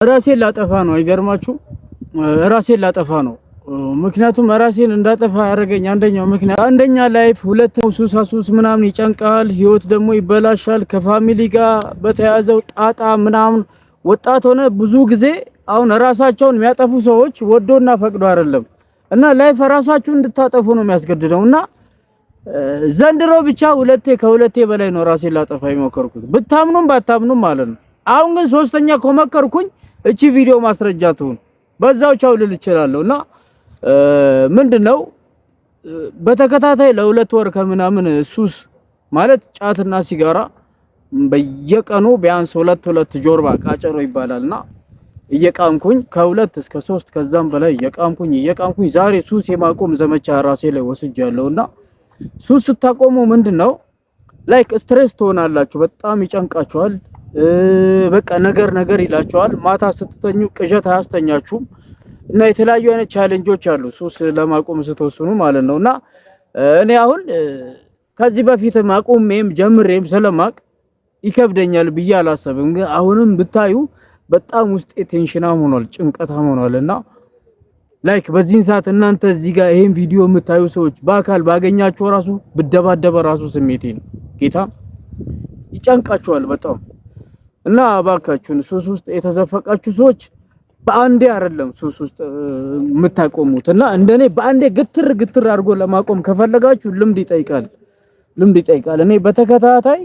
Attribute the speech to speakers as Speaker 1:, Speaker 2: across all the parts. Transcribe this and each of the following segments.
Speaker 1: ራሴን ላጠፋ ነው። አይገርማችሁ? ራሴን ላጠፋ ነው። ምክንያቱም ራሴን እንዳጠፋ ያደረገኝ አንደኛ ላይፍ፣ ሁለተኛው ሱስ ምናምን ይጨንቃል፣ ህይወት ደግሞ ይበላሻል። ከፋሚሊ ጋር በተያዘው ጣጣ ምናምን ወጣት ሆነ ብዙ ጊዜ አሁን ራሳቸውን የሚያጠፉ ሰዎች ወዶና ፈቅዶ አይደለም እና ላይፍ ራሳችሁን እንድታጠፉ ነው የሚያስገድደውና ዘንድሮ ብቻ ከሁለቴ በላይ ነው ራሴን ላጠፋ የሞከርኩት፣ ብታምኑም ባታምኑም ማለት ነው። አሁን ግን ሶስተኛ ከመከርኩኝ እቺ ቪዲዮ ማስረጃ ትሁን በዛው ቻው ልል እችላለሁና ምንድነው በተከታታይ ለሁለት ወር ከምናምን ሱስ ማለት ጫትና ሲጋራ በየቀኑ ቢያንስ ሁለት ጆርባ ቃጨሮ ይባላልና እየቃምኩኝ ከሁለት እስከ 3 ከዛም በላይ እየቃምኩኝ ዛሬ ሱስ የማቆም ዘመቻ ራሴ ላይ ወስጃለሁና ሱስ ስታቆሙ ምንድነው ላይክ ስትሬስ ትሆናላችሁ፣ በጣም ይጨንቃችኋል። በቃ ነገር ይላችኋል። ማታ ስትተኙ ቅዠት አያስተኛችሁም እና የተለያዩ አይነት ቻሌንጆች አሉ ሱስ ለማቆም ስትወስኑ ማለት ነውና እኔ አሁን ከዚህ በፊት ማቆሜም ጀምሬም ስለማቅ ይከብደኛል ብዬ አላሰብም። ግን አሁንም ብታዩ በጣም ውስጤ ቴንሽናም ሆኗል፣ ጭንቀታም ሆኗልና ላይክ በዚህን ሰዓት እናንተ እዚህ ጋር ይሄን ቪዲዮ የምታዩ ሰዎች በአካል ባገኛችሁ ራሱ ብደባደበ ራሱ ስሜቴ ነው። ጌታ ይጨንቃችኋል በጣም እና እባካችሁን ሱስ ውስጥ የተዘፈቃችሁ ሰዎች በአንዴ አይደለም ሱስ ውስጥ የምታቆሙት እና እንደኔ በአንዴ ግትር አድርጎ ለማቆም ከፈለጋችሁ ልምድ ይጠይቃል። እኔ በተከታታይ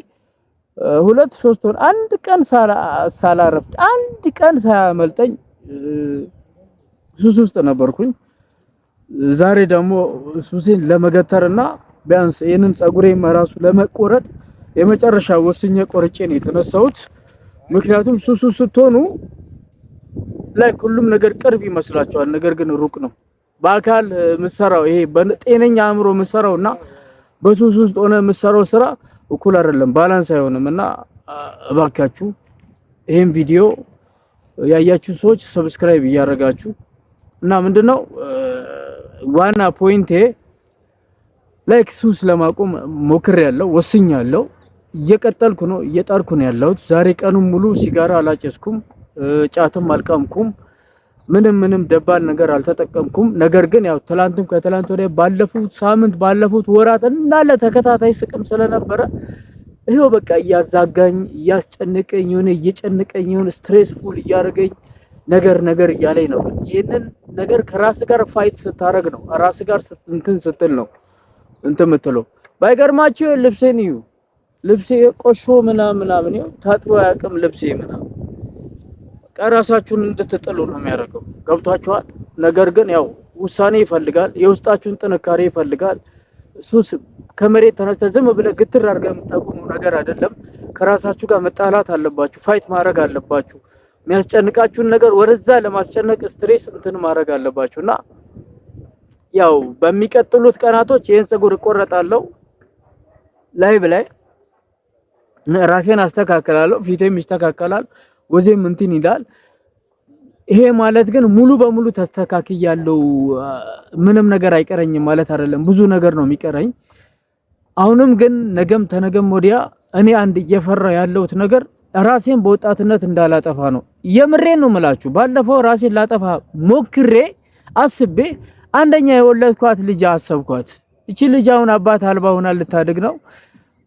Speaker 1: 2-3 ወር አንድ ቀን ሳላረፍድ አንድ ቀን ሳያመልጠኝ ሱስ ውስጥ ነበርኩኝ። ዛሬ ደግሞ ሱሴን ለመገተርና ቢያንስ ይሄንን ጸጉሬን መራሱ ለመቆረጥ የመጨረሻ ወስኜ ቆርጬ ነው የተነሳሁት። ምክንያቱም ሱስ ስትሆኑ ላይ ሁሉም ነገር ቅርብ ይመስላችኋል፣ ነገር ግን ሩቅ ነው። በአካል ምሰራው ይሄ በጤነኛ አእምሮ ምሰራውና በሱስ ውስጥ ሆነ ምሰራው ስራ እኩል አይደለም፣ ባላንስ አይሆንምና እባካችሁ ይሄን ቪዲዮ ያያችሁ ሰዎች ሰብስክራይብ እያደረጋችሁ እና ምንድነው ዋና ፖይንቴ ላይክ ሱስ ለማቆም ሞክሬያለሁ፣ ወስኛለሁ፣ እየቀጠልኩ ነው፣ እየጣርኩ ነው ያለሁት። ዛሬ ቀኑን ሙሉ ሲጋራ አላጨስኩም፣ ጫትም አልቃምኩም፣ ምንም ደባል ነገር አልተጠቀምኩም። ነገር ግን ያው ትላንትም ከትላንት ወዲያ ባለፉት ወራት እንዳለ ተከታታይ ስቅም ስለነበረ ይሄው በቃ እያዛጋኝ እያስጨነቀኝ እየጨነቀኝ ስትሬስፉል እያደረገኝ ነገር እያለኝ ነው። ይሄንን ነገር ከራስ ጋር ፋይት ስታረግ ነው፣ ራስ ጋር ስትል ነው የምትለው። ባይገርማችሁ ልብሴን እዩ፣ ልብሴ ቆሾ ምናምን ይኸው ታጥቦ ያቅም ልብሴ ምናምን ራሳችሁን እንድትጥሉ ነው የሚያደርገው። ገብቷችኋል? ነገር ግን ያው ውሳኔ ይፈልጋል፣ የውስጣችሁን ጥንካሬ ይፈልጋል። ሱስ ከመሬት ተነስተ ዝም ብለህ ግትር አድርገህ የምታቆመው ነገር አይደለም። ከራሳችሁ ጋር መጣላት አለባችሁ፣ ፋይት ማድረግ አለባችሁ። የሚያስጨንቃችሁን ነገር ወደዛ ለማስጨነቅ ስትሬስ ማድረግ አለባችሁና ያው በሚቀጥሉት ቀናቶች ይሄን ፀጉር እቆረጣለሁ፣ ላይቭ ላይ ራሴን አስተካክላለሁ፣ ፊቴም ይስተካከላል፣ ወዜም ይላል። ይሄ ማለት ግን ሙሉ በሙሉ ተስተካክያለሁ፣ ምንም ነገር አይቀረኝም ማለት አይደለም። ብዙ ነገር ነው የሚቀረኝ። አሁንም ግን ነገም ተነገም ወዲያ እኔ አንድ እየፈራ ያለሁት ነገር ራሴን በወጣትነት እንዳላጠፋ ነው። የምሬን ነው የምላችሁ። ባለፈው ራሴን ላጠፋ ሞክሬ አስቤ አንደኛ የወለድኳት ልጅ አሰብኳት። እቺ ልጅ አሁን አባት አልባ ሆና ልታድግ ነው።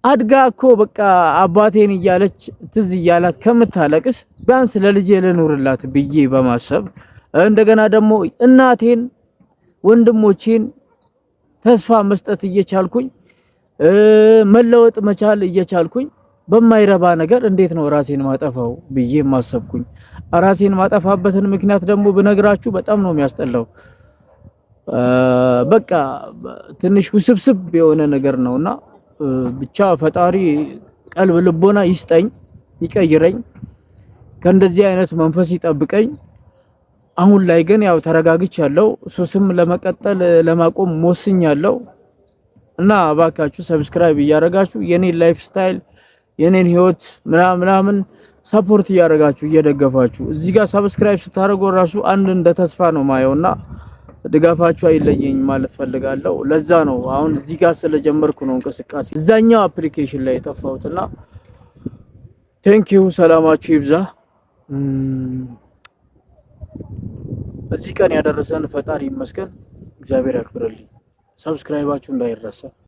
Speaker 1: አድጋ እኮ በቃ አባቴን እያለች ትዝ እያላት ከምታለቅስ ቢያንስ ለልጄ ልኖርላት ብዬ በማሰብ እንደገና ደግሞ እናቴን ወንድሞቼን ተስፋ መስጠት እየቻልኩኝ መለወጥ መቻል እየቻልኩኝ በማይረባ ነገር እንዴት ነው ራሴን ማጠፋው ብዬ ማሰብኩኝ። ራሴን ማጠፋበትን ምክንያት ደግሞ ብነግራችሁ በጣም ነው የሚያስጠላው። በቃ ትንሽ ውስብስብ የሆነ ነገር ነውና ብቻ ፈጣሪ ቀልብ ልቦና ይስጠኝ፣ ይቀይረኝ፣ ከእንደዚህ አይነት መንፈስ ይጠብቀኝ። አሁን ላይ ግን ያው ተረጋግቻለሁ። ሱስም ለመቀጠል ለማቆም ወስኛለሁ እና እባካችሁ ሰብስክራይብ እያደረጋችሁ የኔን ላይፍ ስታይል የኔን ህይወት ምናምን ሰፖርት እያደረጋችሁ እየደገፋችሁ እዚህ ጋር ሰብስክራይብ ስታደርጉ ራሱ አንድ እንደ ተስፋ ነው ማየውና ድጋፋችሁ አይለየኝ ማለት ፈልጋለሁ። ለዛ ነው አሁን እዚህ ጋር ስለጀመርኩ ነው እንቅስቃሴ እዛኛው አፕሊኬሽን ላይ የጠፋሁትና ቴንክ ዩ። ሰላማችሁ ይብዛ። እዚህ ቀን ያደረሰን ፈጣሪ ይመስገን። እግዚአብሔር ያክብርልኝ። ሰብስክራይባችሁ እንዳይረሳ።